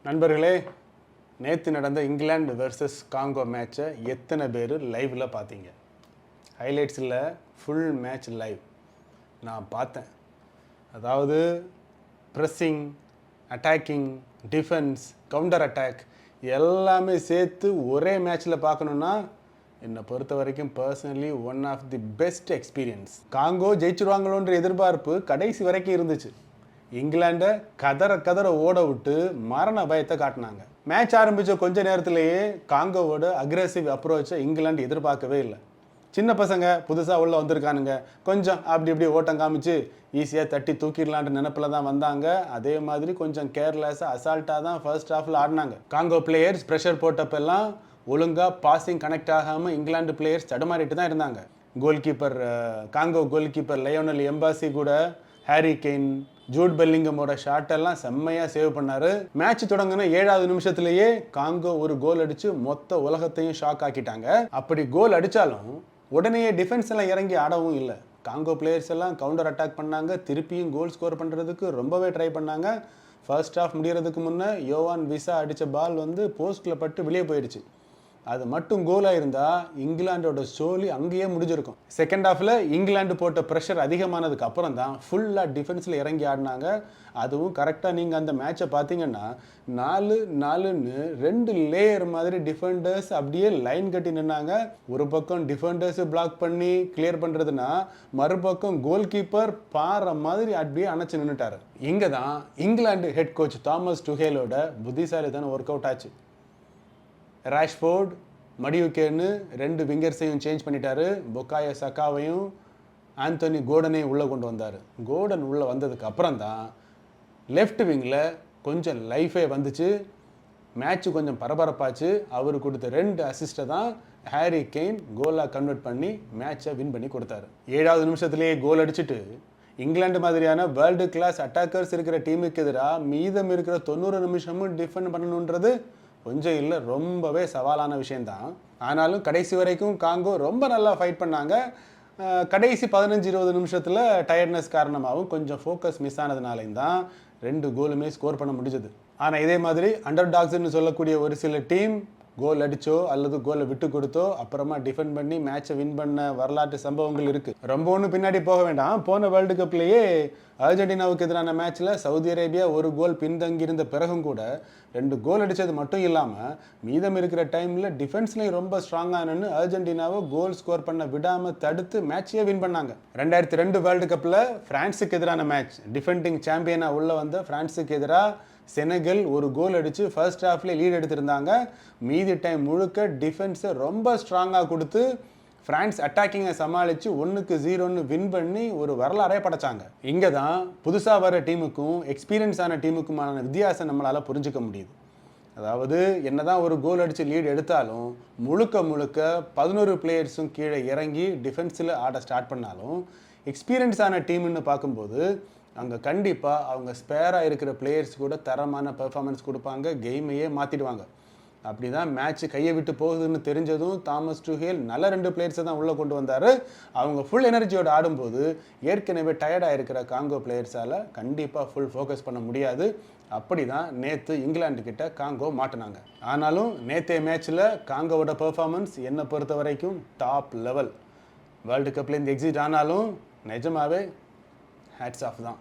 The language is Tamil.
நண்பர்களே, நேற்று நடந்த இங்கிலாந்து வெர்சஸ் காங்கோ மேட்சை எத்தனை பேர் லைவில் பார்த்தீங்க? ஹைலைட்ஸில் ஃபுல் மேட்ச் லைவ் நான் பார்த்தேன். அதாவது pressing, attacking, defence, counter attack எல்லாமே சேர்த்து ஒரே மேட்ச்சில் பார்க்கணுன்னா என்னை பொறுத்த வரைக்கும் personally one of the best experience. Congo ஜெயிச்சிருவாங்களோன்ற எதிர்பார்ப்பு கடைசி வரைக்கும் இருந்துச்சு. இங்கிலாண்டை கதற ஓட விட்டு மரண பயத்தை காட்டினாங்க. மேட்ச் ஆரம்பித்த கொஞ்ச நேரத்திலேயே காங்கோவோட அக்ரெசிவ் அப்ரோச்சை இங்கிலாந்து எதிர்பார்க்கவே இல்லை. சின்ன பசங்க புதுசாக உள்ளே வந்திருக்கானுங்க, கொஞ்சம் அப்படி இப்படி ஓட்டம் காமிச்சு ஈஸியாக தட்டி தூக்கிடலான்ற நினைப்பில் தான் வந்தாங்க. அதே மாதிரி கொஞ்சம் கேர்லெஸ்ஸாக அசால்ட்டாக தான் ஃபர்ஸ்ட் ஹாஃபில் ஆடினாங்க. காங்கோ பிளேயர்ஸ் ப்ரெஷர் போட்டப்பெல்லாம் ஒழுங்காக பாசிங் கனெக்ட் ஆகாமல் இங்கிலாந்து பிளேயர்ஸ் தடுமாறிட்டு தான் இருந்தாங்க. Congo goal keeper Lionel embassy கூட ஹாரி கெயின், ஜூட் பெல்லிங்கமோட ஷாட்டெல்லாம் செம்மையாக சேவ் பண்ணார். மேட்ச் தொடங்கின 7வது நிமிஷத்துலேயே காங்கோ ஒரு கோல் அடித்து மொத்த உலகத்தையும் ஷாக் ஆக்கிட்டாங்க. அப்படி கோல் அடித்தாலும் உடனே டிஃபென்ஸ் எல்லாம் இறங்கி ஆடவும் இல்லை. காங்கோ பிளேயர்ஸ் எல்லாம் கவுண்டர் அட்டாக் பண்ணாங்க, திருப்பியும் கோல் ஸ்கோர் பண்ணுறதுக்கு ரொம்பவே ட்ரை பண்ணாங்க. ஃபர்ஸ்ட் ஹாஃப் முடிகிறதுக்கு முன்னே யோவான் விசா அடித்த பால் போஸ்ட்டில் பட்டு வெளியே போயிடுச்சு. அது மட்டும் கோலாக இருந்தால் இங்கிலாண்டோட ஸ்டோரி அங்கேயே முடிஞ்சிருக்கும். செகண்ட் ஹாஃபில் இங்கிலாந்து போட்ட ப்ரெஷர் அதிகமானதுக்கு அப்புறம் தான் ஃபுல்லாக டிஃபென்ஸில் இறங்கி ஆடினாங்க. அதுவும் கரெக்டாக நீங்கள் அந்த மேட்சை பார்த்தீங்கன்னா 4-4ன்னு 2 லேயர் மாதிரி டிஃபெண்டர்ஸ் அப்படியே லைன் கட்டி நின்னாங்க. ஒரு பக்கம் டிஃபெண்டர்ஸ் பிளாக் பண்ணி கிளியர் பண்ணுறதுனா, மறுபக்கம் கோல் கீப்பர் பாறை மாதிரி அப்படியே அணைச்சு நின்றுட்டார். இங்கே தான் இங்கிலாந்து ஹெட் கோச் தாமஸ் டுஹேலோட புத்திசாலித்தனம் ஒர்க் அவுட் ஆச்சு. ராஷ்ஃபோர்ட், மடியூக்கேன்னு 2 விங்கர்ஸையும் சேஞ்ச் பண்ணிட்டாரு. புக்காயோ சக்காவையும் ஆந்தோனி கோர்டனையும் உள்ளே கொண்டு வந்தார். கோர்டன் உள்ளே வந்ததுக்கு அப்புறம் தான் லெஃப்ட் விங்கில் கொஞ்சம் லைஃபே வந்துச்சு. மேட்ச்சு கொஞ்சம் பரபரப்பாச்சு. அவர் கொடுத்த 2 அசிஸ்ட்டை தான் ஹாரி கெயின் கோலாக கன்வெர்ட் பண்ணி மேட்சை வின் பண்ணி கொடுத்தாரு. 7வது நிமிஷத்துலேயே கோல் அடிச்சுட்டு இங்கிலாந்து மாதிரியான வேர்ல்டு கிளாஸ் அட்டாக்கர்ஸ் இருக்கிற டீமுக்கு எதிராக மீதம் இருக்கிற 90 நிமிஷமும் டிஃபெண்ட் பண்ணணுன்றது கொஞ்சம் இல்லை, ரொம்பவே சவாலான விஷயந்தான். ஆனாலும் கடைசி வரைக்கும் காங்கோ ரொம்ப நல்லா ஃபைட் பண்ணாங்க. கடைசி 15-20 நிமிஷத்தில் டயர்ட்னஸ் காரணமாகவும் கொஞ்சம் ஃபோக்கஸ் மிஸ் ஆனதுனாலையும் தான் 2 கோலுமே ஸ்கோர் பண்ண முடிஞ்சது. ஆனால் இதே மாதிரி அண்டர் டாக்ஸ்ன்னு சொல்லக்கூடிய ஒரு சில டீம் கோல் அடித்தோ அல்லது கோலை விட்டு கொடுத்தோ அப்புறமா டிஃபெண்ட் பண்ணி மேட்சை வின் பண்ண வரலாற்று சம்பவங்கள் இருக்குது. ரொம்ப ஒன்றும் பின்னாடி போக வேண்டாம். போன வேர்ல்டு கப்லேயே அர்ஜென்டினாவுக்கு எதிரான மேட்ச்சில் சவுதி அரேபியா ஒரு கோல் பின்தங்கியிருந்த பிறகும் கூட 2 கோல் அடித்தது மட்டும் இல்லாமல் மீதம் இருக்கிற டைமில் டிஃபென்ஸ்லேயும் ரொம்ப ஸ்ட்ராங்கானு அர்ஜென்டினாவை கோல் ஸ்கோர் பண்ண விடாமல் தடுத்து மேட்சையே வின் பண்ணாங்க. 2002 வேர்ல்டு கப்பில் ஃப்ரான்ஸுக்கு எதிரான மேட்ச், டிஃபெண்டிங் சாம்பியனாக உள்ளே வந்த ஃப்ரான்ஸுக்கு எதிராக செனகல் ஒரு கோல் அடித்து ஃபர்ஸ்ட் ஹாஃப்லேயே லீட் எடுத்திருந்தாங்க. மீதி டைம் முழுக்க டிஃபென்ஸை ரொம்ப ஸ்ட்ராங்காக கொடுத்து ஃப்ரான்ஸ் அட்டாக்கிங்கை சமாளித்து 1-0ன்னு வின் பண்ணி ஒரு வரலாறே படைச்சாங்க. இங்கே தான் புதுசாக வர டீமுக்கும் எக்ஸ்பீரியன்ஸான டீமுக்குமான வித்தியாசம் நம்மளால் புரிஞ்சிக்க முடியுது. அதாவது என்னதான் ஒரு கோல் அடித்து லீட் எடுத்தாலும் முழுக்க 11 பிளேயர்ஸும் கீழே இறங்கி டிஃபென்ஸில் ஆட ஸ்டார்ட் பண்ணாலும் எக்ஸ்பீரியன்ஸான டீம்னு பார்க்கும்போது அங்கே கண்டிப்பாக அவங்க ஸ்பேராக இருக்கிற பிளேயர்ஸ் கூட தரமான பெர்ஃபார்மன்ஸ் கொடுப்பாங்க, கேமையே மாற்றிடுவாங்க. அப்படி தான் மேட்ச்சு கையை விட்டு போகுதுன்னு தெரிஞ்சதும் தாமஸ் டுஹேல் நல்ல 2 பிளேயர்ஸை தான் உள்ளே கொண்டு வந்தார். அவங்க ஃபுல் எனர்ஜியோடு ஆடும்போது ஏற்கனவே டயர்டாக இருக்கிற காங்கோ பிளேயர்ஸால் கண்டிப்பாக ஃபுல் ஃபோக்கஸ் பண்ண முடியாது. அப்படி தான் நேற்று இங்கிலாந்து கிட்ட காங்கோ மாட்டினாங்க. ஆனாலும் நேற்றைய மேட்ச்சில் காங்கோவோட பெர்ஃபார்மன்ஸ் என்னை பொறுத்த வரைக்கும் டாப் லெவல். வேர்ல்டு கப்லேருந்து எக்ஸிட் ஆனாலும் நிஜமாகவே ஹேட்ஸ் ஆஃப் தான்.